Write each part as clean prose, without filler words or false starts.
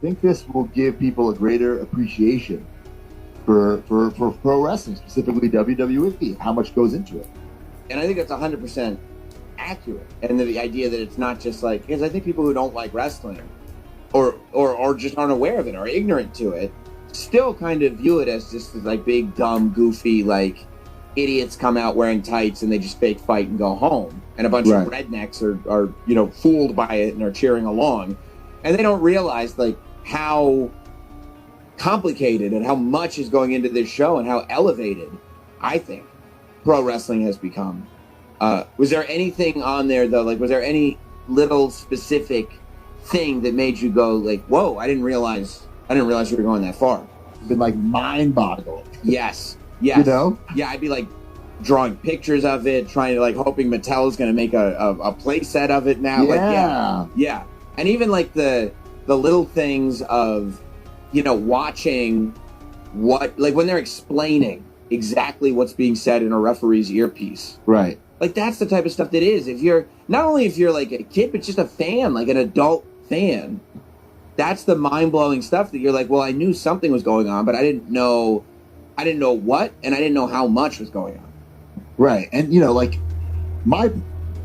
think this will give people a greater appreciation for pro wrestling, specifically WWE, how much goes into it. And I think that's 100% accurate. And the idea that it's not just like, because I think people who don't like wrestling or just aren't aware of it or ignorant to it still kind of view it as just like big, dumb, goofy, like idiots come out wearing tights and they just fake fight and go home. And a bunch of rednecks are fooled by it and are cheering along. And they don't realize like how complicated and how much is going into this show and how elevated, I think, pro wrestling has become. Was there anything on there though? Like, was there any little specific thing that made you go like, "Whoa! I didn't realize you were going that far." It's been like mind-boggling. Yes. You know? Yeah, I'd be like drawing pictures of it, trying to like hoping Mattel is going to make a play set of it now. Yeah. And even like the little things of, watching what, like when they're explaining exactly what's being said in a referee's earpiece. Right. Like that's the type of stuff that is. If you're like a kid, but just a fan, like an adult fan, that's the mind-blowing stuff that you're like, well, I knew something was going on, but I didn't know what, and I didn't know how much was going on. Right. And,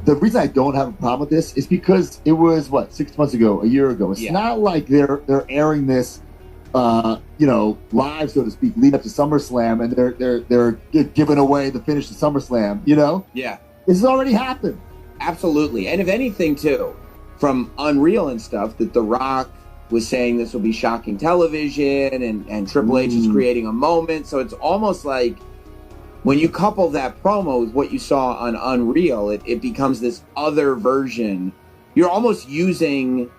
the reason I don't have a problem with this is because it was, 6 months ago, a year ago. It's not like they're airing this, live, so to speak, lead up to SummerSlam, and they're giving away the finish to SummerSlam, Yeah. This has already happened. Absolutely. And if anything, too, from Unreal and stuff, that The Rock was saying this will be shocking television, and Triple H is creating a moment. So it's almost like when you couple that promo with what you saw on Unreal, it becomes this other version. You're almost using,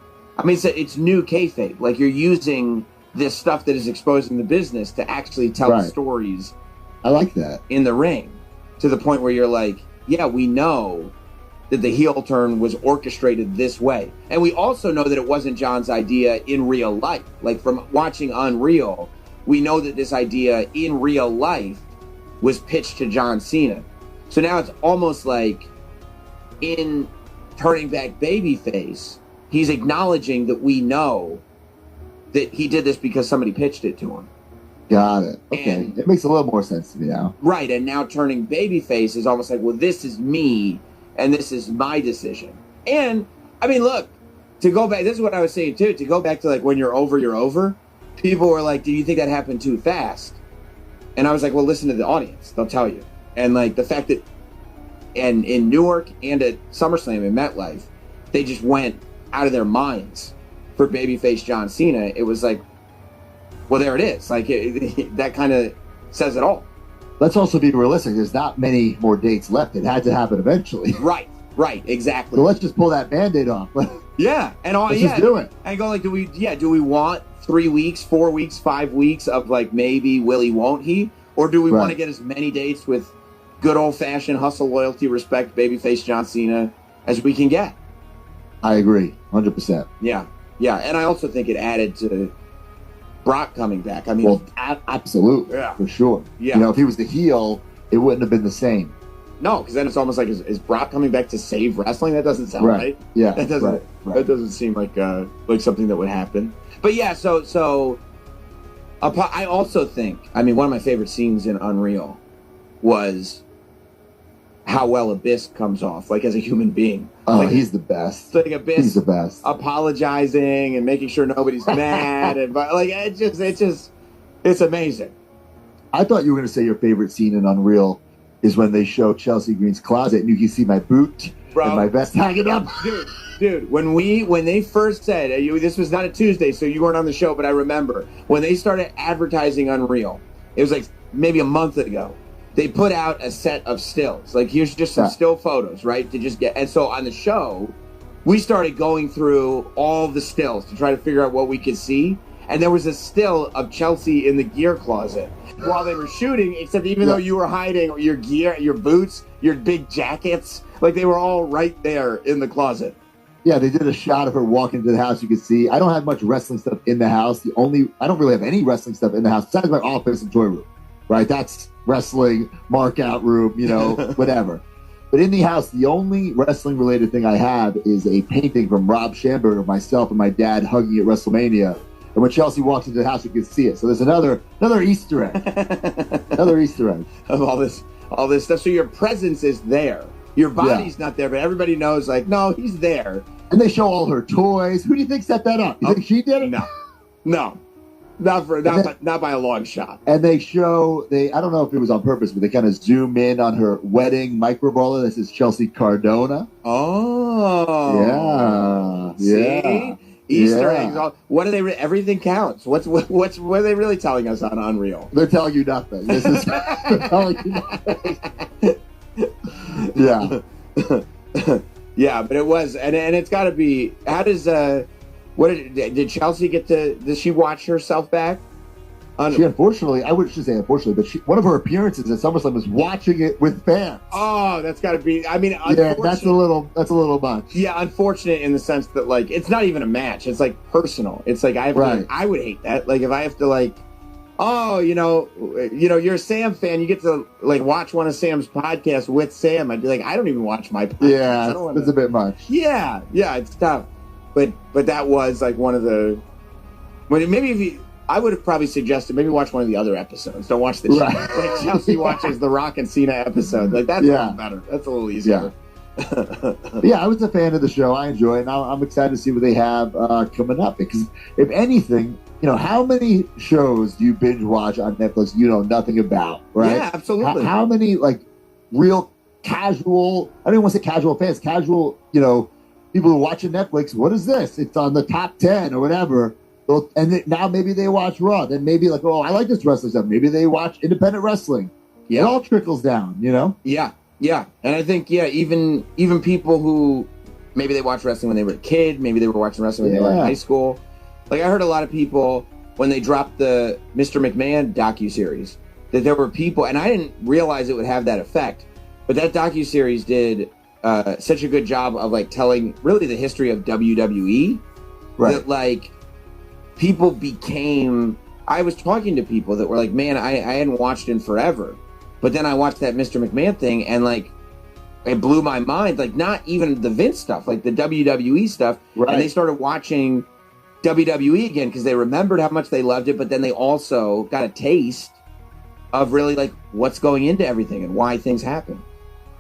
it's new kayfabe. Like you're using this stuff that is exposing the business to actually tell stories. I like that. In the ring, to the point where you're like, yeah, we know that the heel turn was orchestrated this way. And we also know that it wasn't John's idea in real life. Like from watching Unreal, we know that this idea in real life was pitched to John Cena. So now it's almost like in turning back babyface, he's acknowledging that we know that he did this because somebody pitched it to him. Got it. Okay. And it makes a little more sense to me now. Right. And now turning babyface is almost like, well, this is me and this is my decision. And look, to go back, this is what I was saying too, to go back to like when you're over, people were like, do you think that happened too fast? And I was like, well, listen to the audience. They'll tell you. And like the fact that and in Newark and at SummerSlam in MetLife, they just went out of their minds for babyface John Cena. It was like, well, there it is. Like that kind of says it all. Let's also be realistic. There's not many more dates left. It had to happen eventually. Right, exactly. So let's just pull that Band-Aid off. Yeah, and let's just do it. And go like, do we want 3 weeks, 4 weeks, 5 weeks of like maybe will he, won't he, or do we want to get as many dates with good old-fashioned hustle, loyalty, respect, babyface John Cena as we can get? I agree, 100%. Yeah, and I also think it added to Brock coming back. Absolutely, for sure. Yeah, if he was the heel, it wouldn't have been the same. No, because then it's almost like is Brock coming back to save wrestling? That doesn't sound right. Yeah, that doesn't. That doesn't seem like something that would happen. But yeah, so I also think one of my favorite scenes in Unreal was how well Abyss comes off, like as a human being. Oh, like, he's the best. Like Abyss, he's the best. Apologizing and making sure nobody's mad, and like it's amazing. I thought you were going to say your favorite scene in Unreal is when they show Chelsea Green's closet and you can see my boot and my vest hanging up. Dude, when they first said, this was not a Tuesday, so you weren't on the show, but I remember when they started advertising Unreal, it was like maybe a month ago. They put out a set of stills. Like, here's just some still photos, right? To just get, and so on the show, we started going through all the stills to try to figure out what we could see. And there was a still of Chelsea in the gear closet while they were shooting, except even though you were hiding your gear, your boots, your big jackets, like they were all right there in the closet. Yeah, they did a shot of her walking into the house. You could see. I don't have much wrestling stuff in the house. I don't really have any wrestling stuff in the house besides my office and toy room, right? That's wrestling, mark out room, whatever. But in the house, the only wrestling related thing I have is a painting from Rob Schamberg of myself and my dad hugging at WrestleMania. And when Chelsea walks into the house, you can see it. So there's another Easter egg. Another Easter egg. Of all this stuff. So your presence is there. Your body's not there, but everybody knows, like, no, he's there. And they show all her toys. Who do you think set that up? You think she did it? No. Not by a long shot. And they I don't know if it was on purpose, but they kind of zoom in on her wedding microbrawler. This is Chelsea Cardona. Oh. Yeah. Easter eggs. What are they? Everything counts. What are they really telling us on Unreal? They're telling you nothing. They're telling you nothing. Yeah. Yeah, but it was, and it's got to be. How does did Chelsea did she watch herself back? She unfortunately, I wouldn't say unfortunately, but one of her appearances at SummerSlam was watching it with fans. Oh, that's got to be. I mean, yeah, that's a little much. Yeah, unfortunate in the sense that, like, it's not even a match. It's like personal. It's like I would hate that. Like, if I have to, like, you're a Sam fan, you get to, like, watch one of Sam's podcasts with Sam. I'd be like, I don't even watch my podcast. Yeah, it's a bit much. Yeah, it's tough. But that was like one of the. I would have probably suggested maybe watch one of the other episodes. Don't watch the show. Like Chelsea watches the Rock and Cena episode. Like that's a little better. That's a little easier. Yeah, I was a fan of the show. I enjoy it. And I'm excited to see what they have coming up. Because if anything, how many shows do you binge watch on Netflix you know nothing about, right? Yeah, absolutely. How many, like, real casual, I don't even want to say casual fans, casual, people who watch Netflix, what is this? It's on the top 10 or whatever. And now maybe they watch Raw. Then maybe like, oh, I like this wrestling stuff. Maybe they watch independent wrestling. Yeah. It all trickles down, Yeah. And I think, even people who maybe they watched wrestling when they were a kid, maybe they were watching wrestling when they were in high school. Like, I heard a lot of people when they dropped the Mr. McMahon docuseries that there were people, and I didn't realize it would have that effect, but that docuseries did such a good job of, like, telling really the history of WWE. Right. That, like, people became. I was talking to people that were like, man, I hadn't watched in forever. But then I watched that Mr. McMahon thing and, like, it blew my mind. Like, not even the Vince stuff, like the WWE stuff. Right. And they started watching WWE again because they remembered how much they loved it. But then they also got a taste of really, like, what's going into everything and why things happen.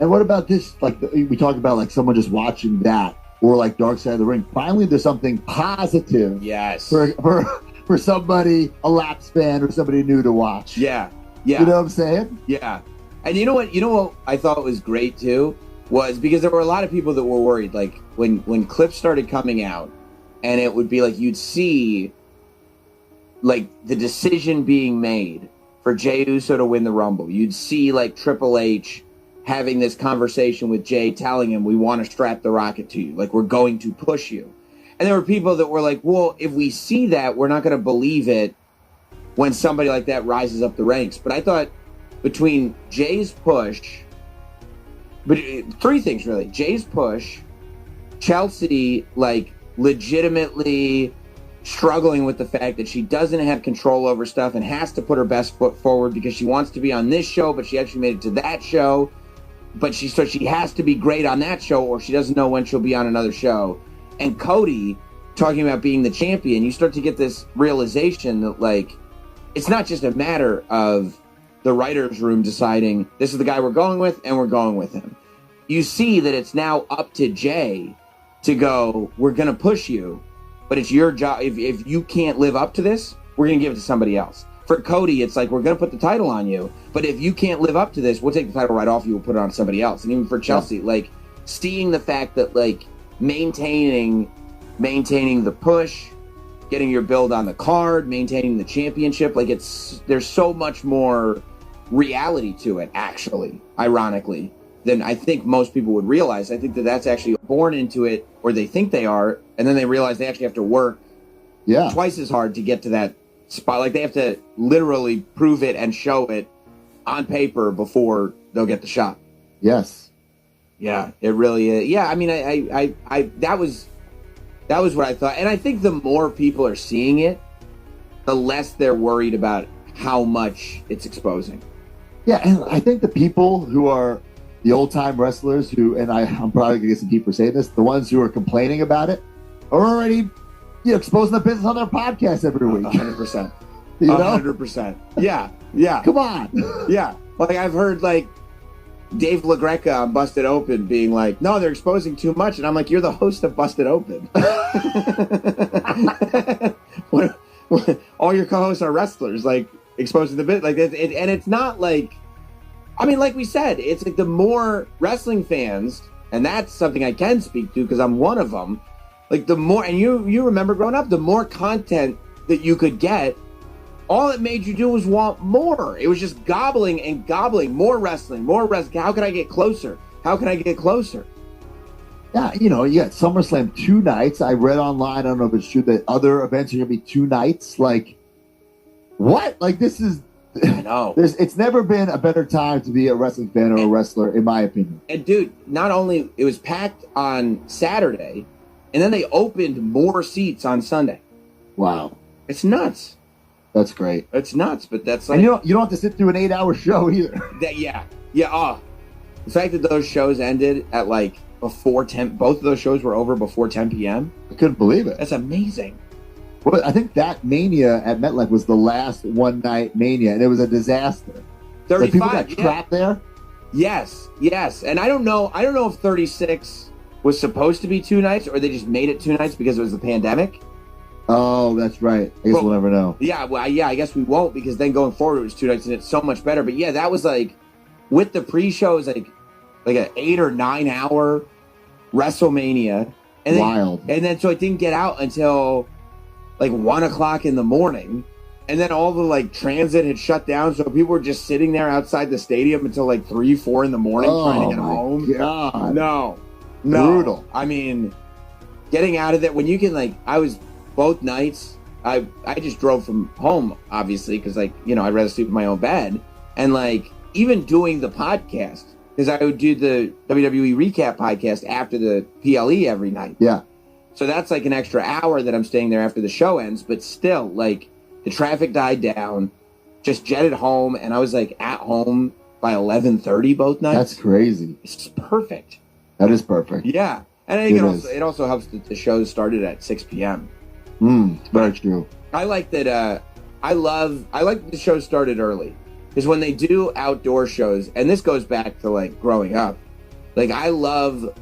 And what about this? Like, we talked about, like, someone just watching that. Or like Dark Side of the Ring. Finally, there's something positive. Yes. For somebody, a Laps fan or somebody new to watch. Yeah. You know what I'm saying? Yeah. And you know what I thought was great too was because there were a lot of people that were worried, like when clips started coming out, and it would be like you'd see like the decision being made for Jey Uso to win the Rumble. You'd see like Triple H having this conversation with Jay, telling him, we want to strap the rocket to you. Like, we're going to push you. And there were people that were like, well, if we see that, we're not going to believe it when somebody like that rises up the ranks. But I thought between Jay's push, but three things really. Jay's push, Chelsea, like, legitimately struggling with the fact that she doesn't have control over stuff and has to put her best foot forward because she wants to be on this show, but she actually made it to that show. But she has to be great on that show or she doesn't know when she'll be on another show. And Cody talking about being the champion, you start to get this realization that, like, it's not just a matter of the writer's room deciding this is the guy we're going with and we're going with him. You see that it's now up to Jay to go, we're going to push you, but it's your job. If you can't live up to this, we're going to give it to somebody else. For Cody, it's like, we're going to put the title on you, but if you can't live up to this, we'll take the title right off you, we'll put it on somebody else. And even for Chelsea, like, seeing the fact that, like, maintaining the push, getting your build on the card, maintaining the championship, like, there's so much more reality to it, actually, ironically, than I think most people would realize. I think that's actually born into it, or they think they are, and then they realize they actually have to work twice as hard to get to that spot. Like, they have to literally prove it and show it on paper before they'll get the shot. Yes. Yeah, it really is. Yeah, I mean, I that was what I thought. And I think the more people are seeing it, the less they're worried about how much it's exposing. Yeah, and I think the people who are the old-time wrestlers who, and I'm probably going to get some heat for saying this, the ones who are complaining about it are already exposing the business on their podcast every week. 100%. You know? 100%. Yeah. Come on. Yeah. Like I've heard like Dave LaGreca on Busted Open being like, no, they're exposing too much. And I'm like, you're the host of Busted Open. All your co-hosts are wrestlers, like exposing the bit. Like, and it's not like, I mean, like we said, it's like the more wrestling fans, and that's something I can speak to because I'm one of them. Like the more, and you remember growing up, the more content that you could get, all it made you do was want more. It was just gobbling and gobbling. More wrestling, more wrestling. How can I get closer? How can I get closer? Yeah, you got SummerSlam 2 nights. I read online, I don't know if it's true, that other events are going to be 2 nights. Like, what? Like, this is... I know. It's never been a better time to be a wrestling fan or a wrestler, in my opinion. And, dude, not only... It was packed on Saturday, and then they opened more seats on Sunday. Wow. It's nuts. That's great. It's nuts, but that's like... And you don't have to sit through an 8-hour show either. Yeah. The fact that those shows ended at like before 10... Both of those shows were over before 10 p.m. I couldn't believe it. That's amazing. Well, I think that Mania at MetLife was the last one-night Mania, and it was a disaster. 35, like people got trapped there? Yes. And I don't know if 36 was supposed to be 2 nights or they just made it 2 nights because it was the pandemic. Oh, that's right. I guess we'll never know. Yeah, I guess we won't because then going forward it was 2 nights and it's so much better. But yeah, that was like with the pre-shows like an 8 or 9 hour WrestleMania. And Wild. And then so it didn't get out until like 1 o'clock in the morning. And then all the like transit had shut down, so people were just sitting there outside the stadium until like 3, 4 in the morning trying to get home. God. No. Brutal. I mean, getting out of there when you can I was both nights. I just drove from home, obviously, because I'd rather sleep in my own bed. And even doing the podcast, because I would do the WWE recap podcast after the PLE every night. Yeah. So that's like an extra hour that I'm staying there after the show ends. But still, the traffic died down, just jetted home, and I was at home by 11:30 both nights. That's crazy. It's perfect. That is perfect. Yeah. And I think it also helps that the show started at 6 p.m. Very true. I like that. I like that the show started early because when they do outdoor shows, and this goes back to growing up, I love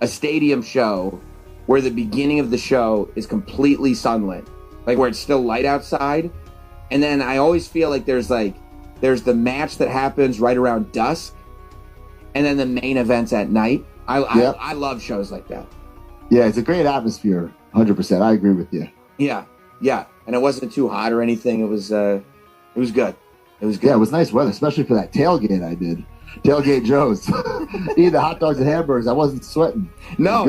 a stadium show where the beginning of the show is completely sunlit, where it's still light outside, and then I always feel like there's the match that happens right around dusk, and then the main event's at night. I love shows like that. Yeah, it's a great atmosphere. 100%. I agree with you. Yeah. And it wasn't too hot or anything. It was good. It was good. Yeah, it was nice weather, especially for that tailgate I did. Tailgate Joe's. Eating the hot dogs and hamburgers. I wasn't sweating. No,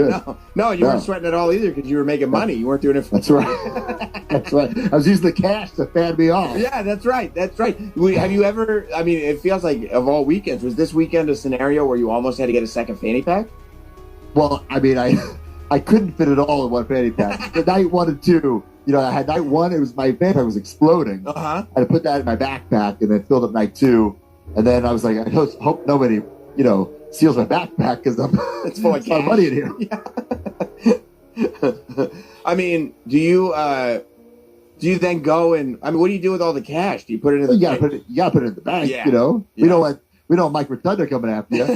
you weren't sweating at all either because you were making money. You weren't doing it for That's right. That's right. I was using the cash to fan me off. Yeah, that's right. Have you ever, it feels like of all weekends, was this weekend a scenario where you almost had to get a second fanny pack? Well, I couldn't fit it all in one fanny pack. The night 1 and 2, I had night 1, it was my fanny pack was exploding. I had to put that in my backpack and then filled up night 2. And then I was like, I hope nobody, steals my backpack because it's full of cash. Money in here. Yeah. Do you then go and what do you do with all the cash? Do you put it in the bank? You gotta put it in the bank, Yeah. We don't want Mike Rotunda coming after you,